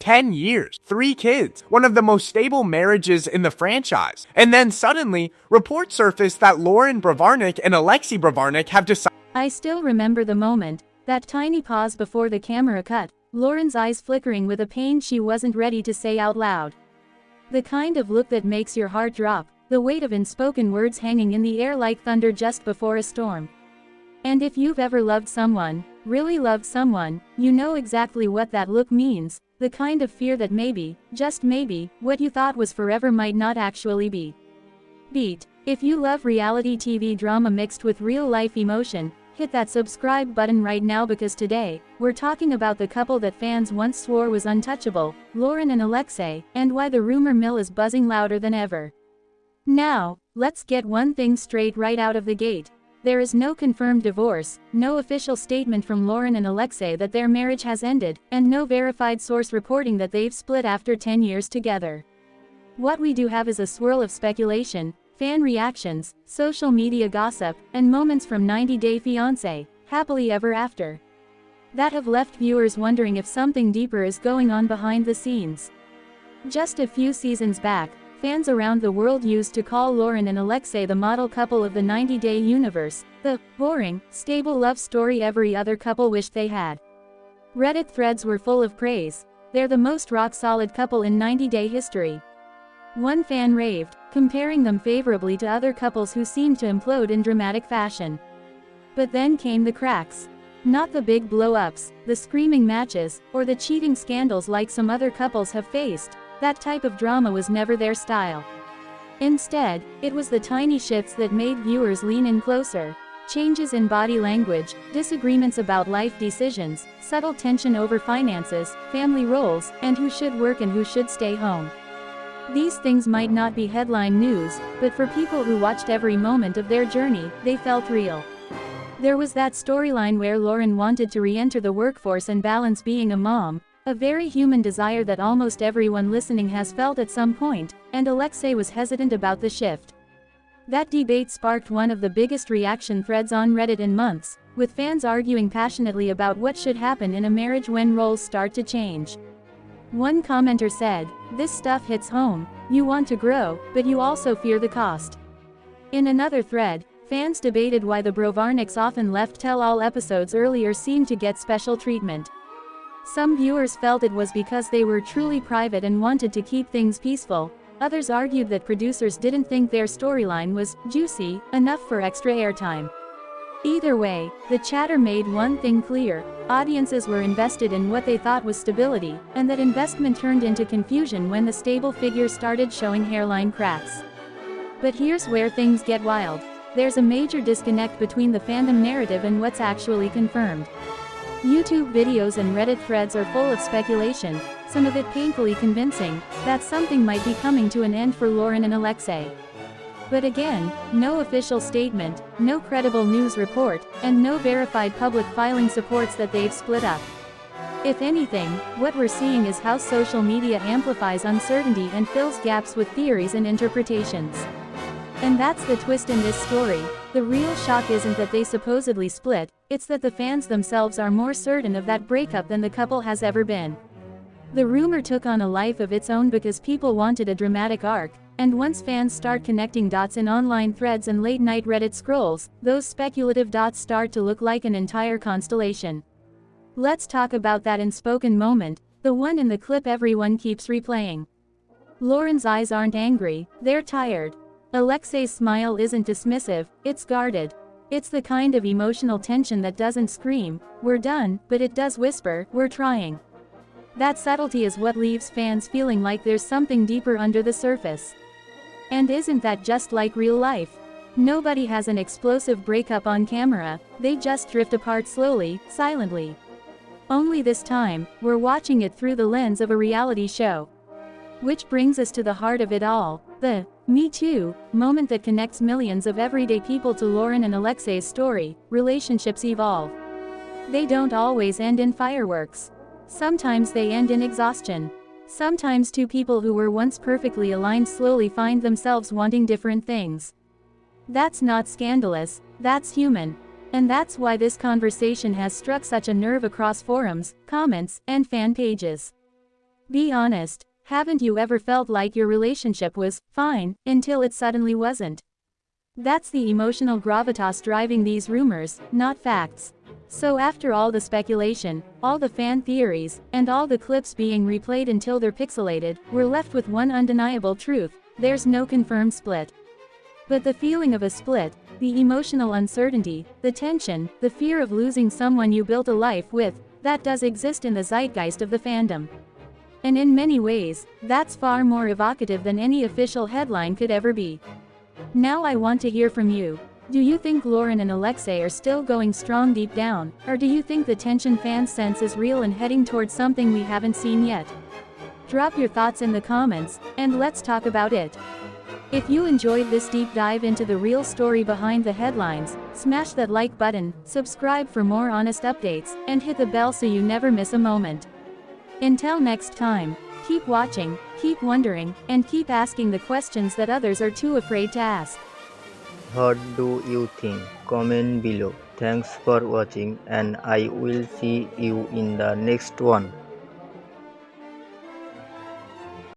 10 years, 3 kids, one of the most stable marriages in the franchise. And then suddenly, reports surfaced that Loren and Alexei have decided. I still remember the moment, that tiny pause before the camera cut, Loren's eyes flickering with a pain she wasn't ready to say out loud. The kind of look that makes your heart drop, the weight of unspoken words hanging in the air like thunder just before a storm. And if you've ever loved someone, really loved someone, you know exactly what that look means, the kind of fear that maybe, just maybe, what you thought was forever might not actually be. If you love reality TV drama mixed with real-life emotion, hit that subscribe button right now because today, we're talking about the couple that fans once swore was untouchable, Loren and Alexei, and why the rumor mill is buzzing louder than ever. Now, let's get one thing straight right out of the gate. There is no confirmed divorce, no official statement from Loren and Alexei that their marriage has ended, and no verified source reporting that they've split after 10 years together. What we do have is a swirl of speculation, fan reactions, social media gossip, and moments from 90 Day Fiancé, Happily Ever After, that have left viewers wondering if something deeper is going on behind the scenes. Just a few seasons back, fans around the world used to call Loren and Alexei the model couple of the 90-day universe, the boring, stable love story every other couple wished they had. Reddit threads were full of praise. They're the most rock-solid couple in 90-day history. One fan raved, comparing them favorably to other couples who seemed to implode in dramatic fashion. But then came the cracks. Not the big blow-ups, the screaming matches, or the cheating scandals like some other couples have faced. That type of drama was never their style. Instead, it was the tiny shifts that made viewers lean in closer. Changes in body language, disagreements about life decisions, subtle tension over finances, family roles, and who should work and who should stay home. These things might not be headline news, but for people who watched every moment of their journey, they felt real. There was that storyline where Loren wanted to re-enter the workforce and balance being a mom, a very human desire that almost everyone listening has felt at some point, and Alexei was hesitant about the shift. That debate sparked one of the biggest reaction threads on Reddit in months, with fans arguing passionately about what should happen in a marriage when roles start to change. One commenter said, "This stuff hits home, you want to grow, but you also fear the cost." In another thread, fans debated why the Brovarniks often left tell-all episodes earlier seemed to get special treatment. Some viewers felt it was because they were truly private and wanted to keep things peaceful. Others argued that producers didn't think their storyline was juicy enough for extra airtime. Either way, the chatter made one thing clear: audiences were invested in what they thought was stability, and that investment turned into confusion when the stable figure started showing hairline cracks. But here's where things get wild. There's a major disconnect between the fandom narrative and what's actually confirmed. YouTube videos and Reddit threads are full of speculation, some of it painfully convincing, that something might be coming to an end for Loren and Alexei. But again, no official statement, no credible news report, and no verified public filing supports that they've split up. If anything, what we're seeing is how social media amplifies uncertainty and fills gaps with theories and interpretations. And that's the twist in this story. The real shock isn't that they supposedly split, it's that the fans themselves are more certain of that breakup than the couple has ever been. The rumor took on a life of its own because people wanted a dramatic arc, and once fans start connecting dots in online threads and late-night Reddit scrolls, those speculative dots start to look like an entire constellation. Let's talk about that unspoken moment, the one in the clip everyone keeps replaying. Loren's eyes aren't angry, they're tired. Alexei's smile isn't dismissive, it's guarded. It's the kind of emotional tension that doesn't scream, "We're done," but it does whisper, "We're trying." That subtlety is what leaves fans feeling like there's something deeper under the surface. And isn't that just like real life? Nobody has an explosive breakup on camera, they just drift apart slowly, silently. Only this time, we're watching it through the lens of a reality show. Which brings us to the heart of it all, the "Me Too" moment that connects millions of everyday people to Loren and Alexei's story. Relationships evolve. They don't always end in fireworks. Sometimes they end in exhaustion. Sometimes two people who were once perfectly aligned slowly find themselves wanting different things. That's not scandalous, that's human. And that's why this conversation has struck such a nerve across forums, comments, and fan pages. Be honest, haven't you ever felt like your relationship was fine until it suddenly wasn't? That's the emotional gravitas driving these rumors, not facts. So after all the speculation, all the fan theories, and all the clips being replayed until they're pixelated, we're left with one undeniable truth: there's no confirmed split. But the feeling of a split, the emotional uncertainty, the tension, the fear of losing someone you built a life with, that does exist in the zeitgeist of the fandom. And in many ways, that's far more evocative than any official headline could ever be. Now I want to hear from you. Do you think Loren and Alexei are still going strong deep down, or do you think the tension fans sense is real and heading towards something we haven't seen yet? Drop your thoughts in the comments, and let's talk about it. If you enjoyed this deep dive into the real story behind the headlines, smash that like button, subscribe for more honest updates, and hit the bell so you never miss a moment. Until next time, keep watching, keep wondering, and keep asking the questions that others are too afraid to ask. What do you think? Comment below. Thanks for watching, and I will see you in the next one.